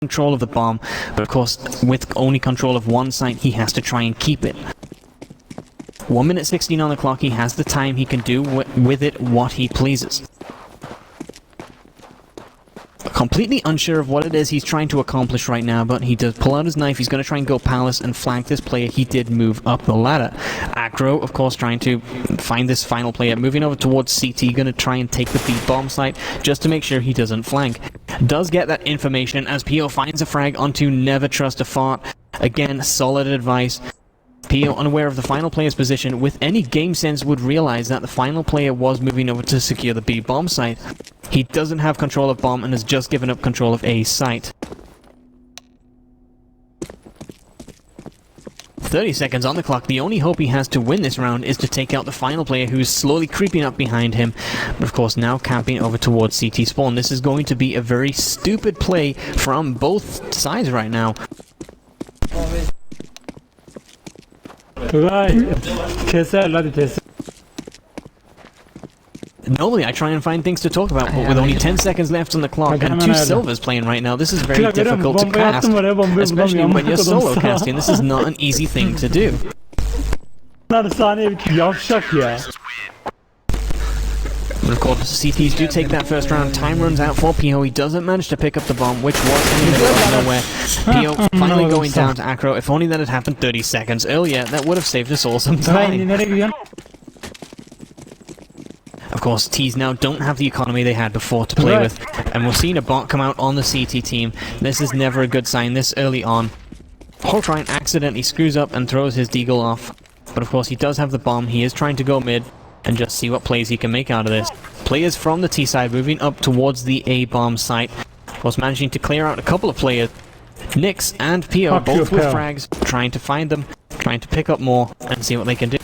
control of the bomb, but of course, with only control of one site, he has to try and keep it. 1 minute 16 on the clock, he has the time, he can do with it what he pleases. Completely unsure of what it is he's trying to accomplish right now, but he does pull out his knife. He's going to try and go palace and flank this player. He did move up the ladder. Acro, of course, trying to find this final player, moving over towards CT, going to try and take the B-bomb site just to make sure he doesn't flank. Does get that information as PO finds a frag onto never trust a fart. Again, solid advice. PO, unaware of the final player's position, with any game sense would realize that the final player was moving over to secure the B-bomb site. He doesn't have control of bomb and has just given up control of A site. 30 seconds on the clock. The only hope he has to win this round is to take out the final player who's slowly creeping up behind him, but of course now camping over towards CT spawn. This is going to be a very stupid play from both sides right now. Normally I try and find things to talk about, but with only 10 seconds left on the clock and 2 silvers playing right now, this is very difficult to cast, especially when you're solo casting. This is not an easy thing to do. But of course, CTs do take that first round. Time runs out for PO. He doesn't manage to pick up the bomb, which was in the middle of nowhere. PO finally going down to Acro. If only that had happened 30 seconds earlier, that would have saved us all some time. Of course, T's now don't have the economy they had before to play with, and we're seeing a bot come out on the CT team. This is never a good sign this early on. Holtrine accidentally screws up and throws his deagle off, but of course he does have the bomb. He is trying to go mid and just see what plays he can make out of this. Players from the T side moving up towards the A bomb site, of course managing to clear out a couple of players. Nyx and PO both with frags, trying to find them, trying to pick up more and see what they can do.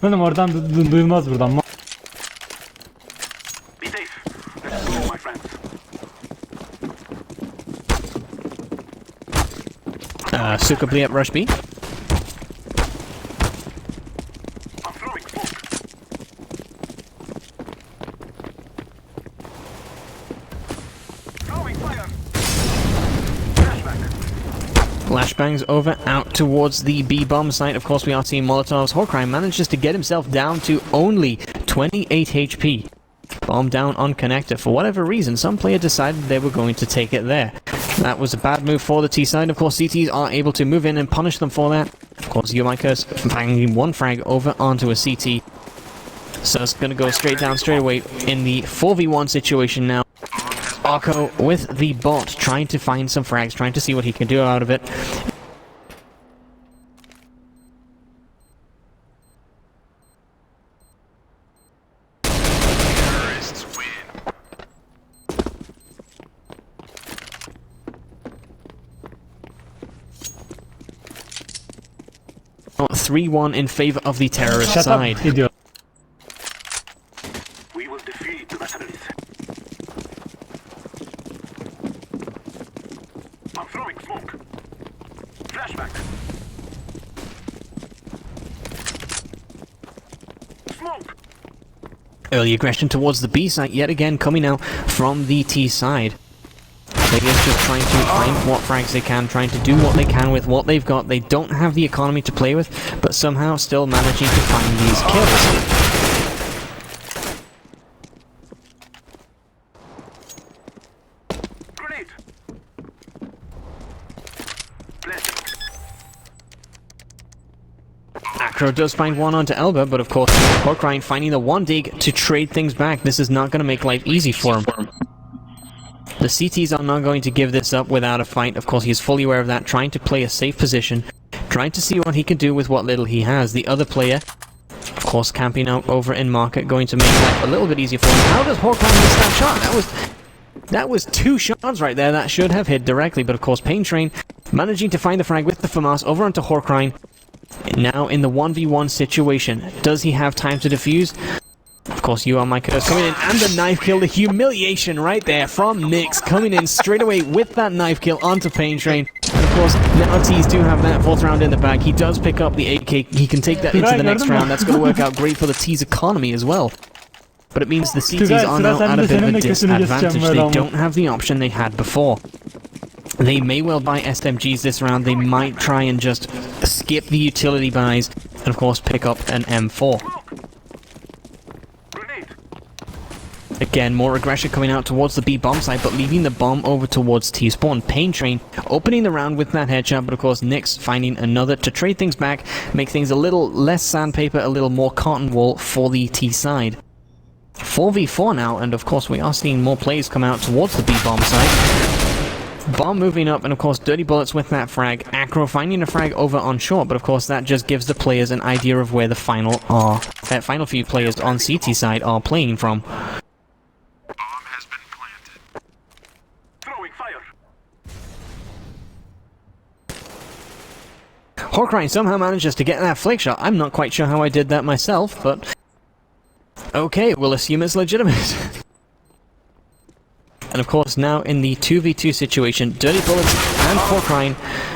Benim oradan duyulmaz buradan. Suitably at Rush B. Flashbangs over out towards the B-bomb site. Of course, we are seeing Molotovs. Hawkeye manages to get himself down to only 28 HP. Bomb down on connector. For whatever reason, some player decided they were going to take it there. That was a bad move for the T side. Of course, CTs are able to move in and punish them for that. Of course, Yomaikas finding one frag over onto a CT. So it's going to go straight down straight away in the 4v1 situation now. Arco with the bot, trying to find some frags, trying to see what he can do out of it. Oh, 3-1 in favor of the terrorist side. We will defeat the mercenaries. I'm throwing smoke. Flashback. Smoke. Early aggression towards the B site yet again coming out from the T side. Players just trying to find what frags they can, trying to do what they can with what they've got. They don't have the economy to play with, but somehow still managing to find these kills. Acro does find one onto Elba, but of course, Hawkeye finding the one dig to trade things back. This is not going to make life easy for him. The CTs are not going to give this up without a fight. Of course, he is fully aware of that, trying to play a safe position, trying trying to see what he can do with what little he has. The other player, of course, camping out over in market, going to make life a little bit easier for him. How does Hawkeye miss that shot? That was 2 shots right there that should have hit directly, but of course Pain Train managing to find the frag with the FAMAS over onto Hawkeye. Now in the 1v1 situation, does he have time to defuse? Of course, you are my curse coming in, and the knife kill, the humiliation right there from Nyx, coming in straight away with that knife kill onto Pain Train. And of course, now T's do have that 4th round in the bag. He does pick up the AK, he can take that into the next round. That's going to work out great for the T's economy as well. But it means the CTs are now at a bit of a disadvantage. They don't have the option they had before. They may well buy SMGs this round. They might try and just skip the utility buys and of course pick up an M4. Again, more aggression coming out towards the B bomb site, but leaving the bomb over towards T spawn. Pain Train opening the round with that headshot, but of course Nyx finding another to trade things back, make things a little less sandpaper, a little more cotton wool for the T side. 4v4 now, and of course we are seeing more plays come out towards the B bomb site. Bomb moving up, and of course Dirty Bullets with that frag. Acro finding a frag over on short, but of course that just gives the players an idea of where the final few players on CT side are playing from. Hawkeye somehow manages to get that flick shot. I'm not quite sure how I did that myself, but okay, we'll assume it's legitimate. And of course, now in the 2v2 situation, Dirty Bullets and Hawkeye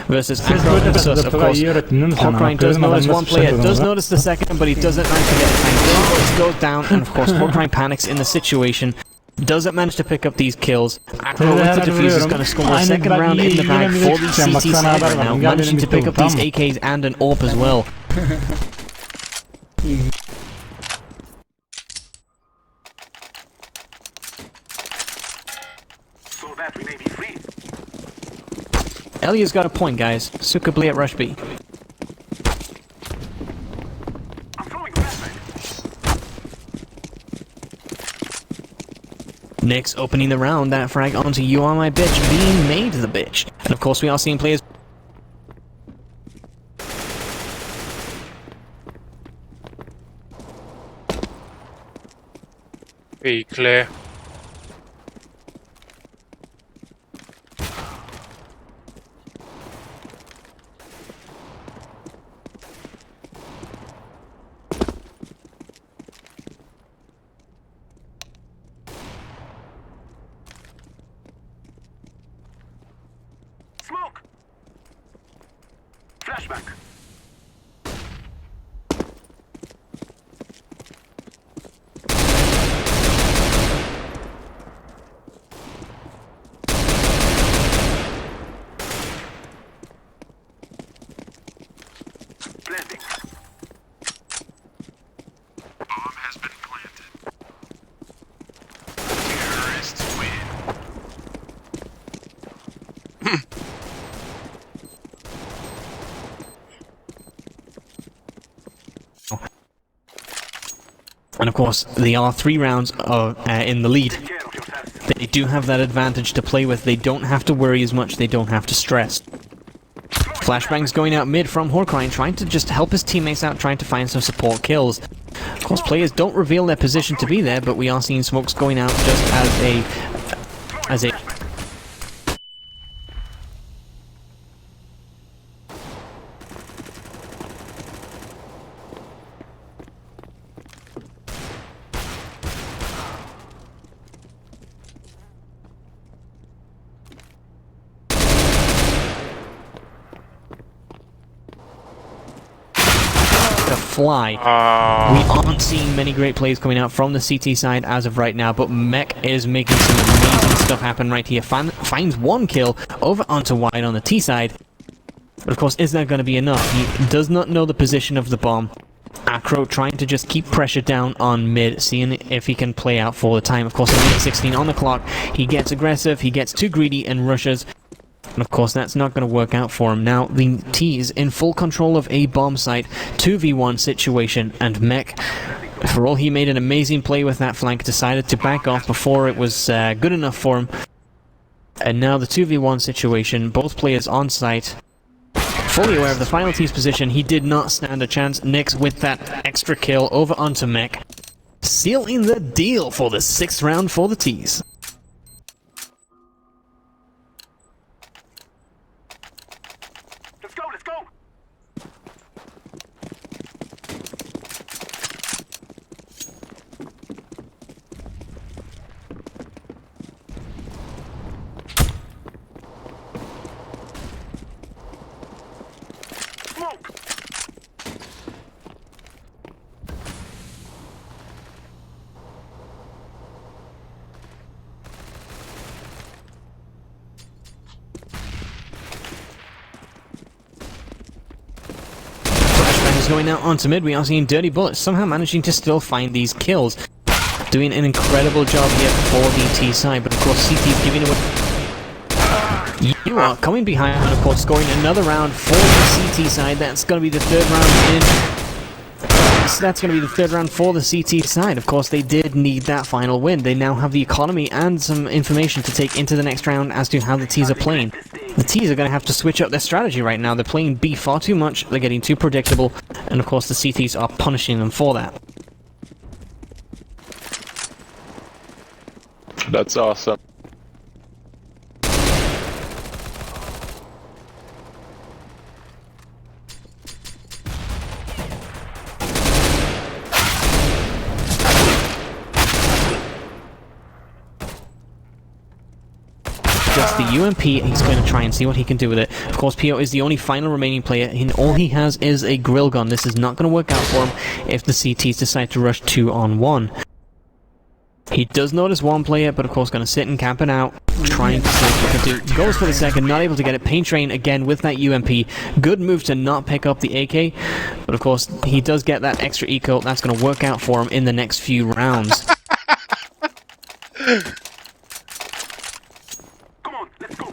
versus Acro and Sus. Of course, Hawkeye does notice one player, does notice the second, but he doesn't manage to get the time. Dirty Bullets goes down, and of course, Hawkeye panics in the situation. Doesn't manage to pick up these kills. Acro with the defuse is going to score a second round in the bag for the CT side right now, managing to pick up these AKs and an AWP as well. So that we may be free. Elia's got a point, guys. Sukkably at Rush B. Nyx opening the round, that frag onto You Are My Bitch, being made the bitch. And of course we are seeing players... Be clear. Smoke! Flashback. Blending. Bomb has been planted. Terrorists win. And of course, they are 3 rounds in the lead. They do have that advantage to play with. They don't have to worry as much. They don't have to stress. Flashbang's going out mid from Hawkeye, trying to just help his teammates out, trying to find some support kills. Of course, players don't reveal their position to be there, but we are seeing smokes going out just as a fly. We aren't seeing many great plays coming out from the CT side as of right now, but Mech is making some amazing stuff happen right here. Finds 1 kill over onto Wide on the T side. But of course, is that going to be enough? He does not know the position of the bomb. Acro trying to just keep pressure down on mid, seeing if he can play out for the time. Of course, a minute 16 on the clock. He gets aggressive, he gets too greedy and rushes. And of course, that's not going to work out for him. Now, the T is in full control of a bomb site, 2v1 situation, and Mech, for all he made an amazing play with that flank, decided to back off before it was good enough for him. And now the 2v1 situation, both players on site. Fully aware of the final T's position, he did not stand a chance. Nix with that extra kill over onto Mech, sealing the deal for the 6th round for the T's. Let's go, let's go! Smoke! Flashbang is going now onto mid. We are seeing Dirty Bullets somehow managing to still find these kills. Doing an incredible job here for the T side, but of course CT's giving away. You are coming behind and of course scoring another round for the CT side. That's going to be the 3rd round in. So that's going to be the 3rd round for the CT side. Of course, they did need that final win. They now have the economy and some information to take into the next round as to how the T's are playing. The T's are going to have to switch up their strategy right now. They're playing B far too much, they're getting too predictable, and of course the CTs are punishing them for that. That's awesome. Just the UMP, he's going to try and see what he can do with it. Of course, Pio is the only final remaining player, and all he has is a grill gun. This is not going to work out for him if the CTs decide to rush 2-on-1. He does notice one player, but of course going to sit and camp it out, trying to see what he can do. Goes for the second, not able to get it. Pain Train again with that UMP. Good move to not pick up the AK, but of course he does get that extra eco. That's going to work out for him in the next few rounds. Come on, let's go!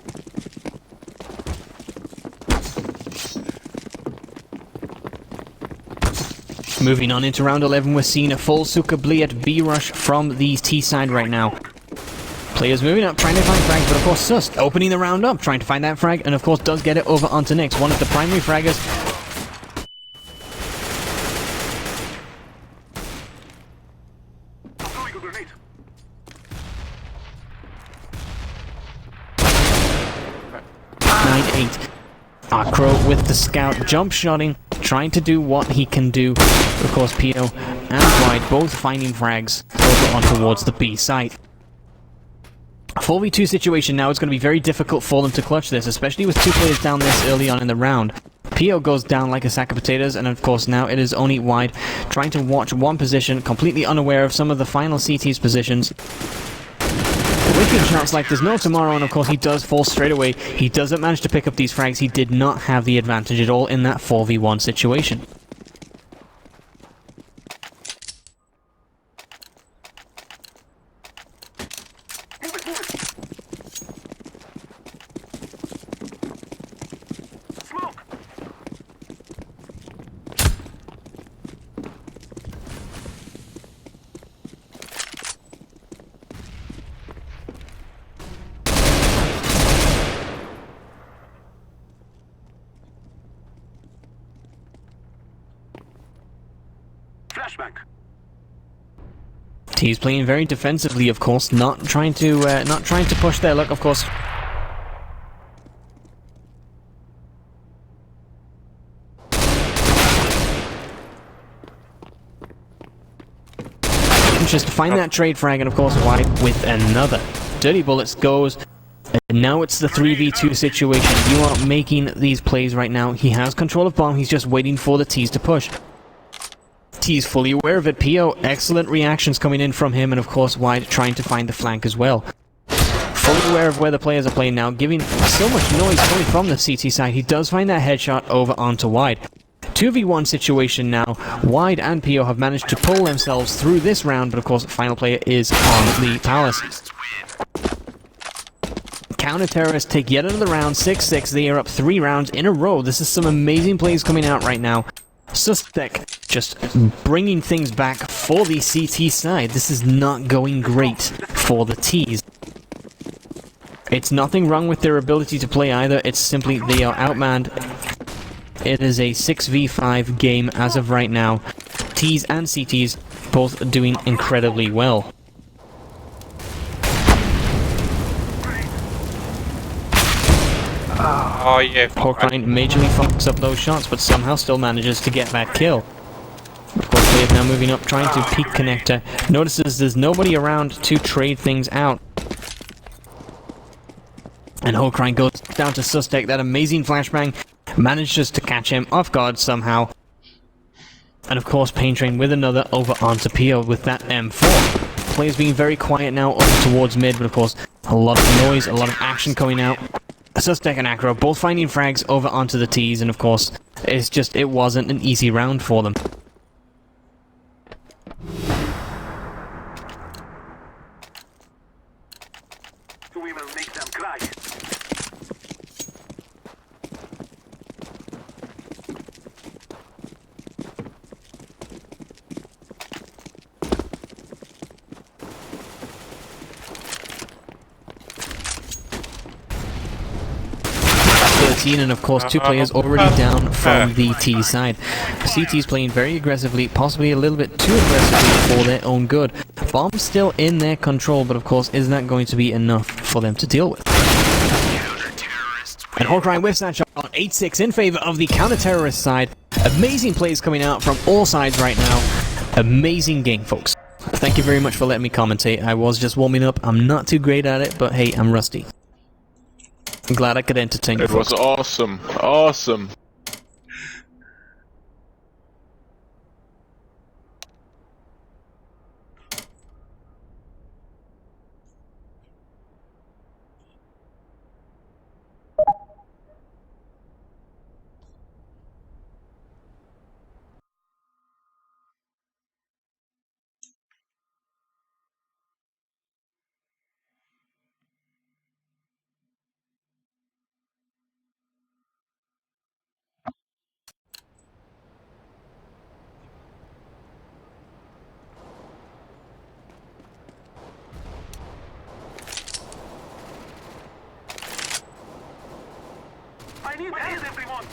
Moving on into round 11, we're seeing a full Suka Bliet B rush from the T side right now. Players moving up, trying to find frags, but of course Sus opening the round up, trying to find that frag, and of course does get it over onto Nix, one of the primary fraggers. Throwing a grenade. Crow with the scout, jump shotting, trying to do what he can do. Of course, Pio and Wide both finding frags over on towards the B site. 4v2 situation now, it's going to be very difficult for them to clutch this, especially with 2 players down this early on in the round. Pio goes down like a sack of potatoes, and of course now it is only Wide trying to watch one position, completely unaware of some of the final CT's positions. Wicked shots like there's no tomorrow, and of course he does fall straight away. He doesn't manage to pick up these frags. He did not have the advantage at all in that 4v1 situation. Smoke! Flashbang. He's playing very defensively, of course, not trying to push their luck, of course. Just to find that trade frag, and of course White with another. Dirty Bullets goes, and now it's the 3v2 situation. You are making these plays right now. He has control of bomb, he's just waiting for the T's to push. T's fully aware of it. Pio, excellent reactions coming in from him, and of course Wide trying to find the flank as well. Fully aware of where the players are playing now, giving so much noise coming from the CT side. He does find that headshot over onto Wide. 2v1 situation now. Wide and Pio have managed to pull themselves through this round, but of course the final player is on the Palace. Counter-terrorists take yet another round, 6-6. They are up 3 rounds in a row. This is some amazing plays coming out right now. Suspect just bringing things back for the CT side. This is not going great for the T's. It's nothing wrong with their ability to play either. It's simply they are outmanned. It is a 6v5 game as of right now. Ts and CTs both doing incredibly well. Oh yeah. Hawkeye majorly fucks up those shots, but somehow still manages to get that kill. Of course, players now moving up, trying to peek connector. Notices there's nobody around to trade things out. And Hawkeye goes down to Sustek. That amazing flashbang manages to catch him off guard somehow. And of course, Pain Train with another over onto Pio with that M4. Players being very quiet now over towards mid, but of course, a lot of noise, a lot of action coming out. Sustek and Acro both finding frags over onto the T's, and of course, it wasn't an easy round for them. We will make them cry. And of course, 2 players already down from the T side. CT's playing very aggressively, possibly a little bit too aggressively for their own good. Bomb's still in their control, but of course, is that going to be enough for them to deal with? And Hawkeye whiffs that shot on 8-6 in favor of the counter-terrorist side. Amazing plays coming out from all sides right now. Amazing game, folks. Thank you very much for letting me commentate. I was just warming up. I'm not too great at it, but hey, I'm rusty. I'm glad I could entertain you. It was awesome. Awesome. I need help, everyone.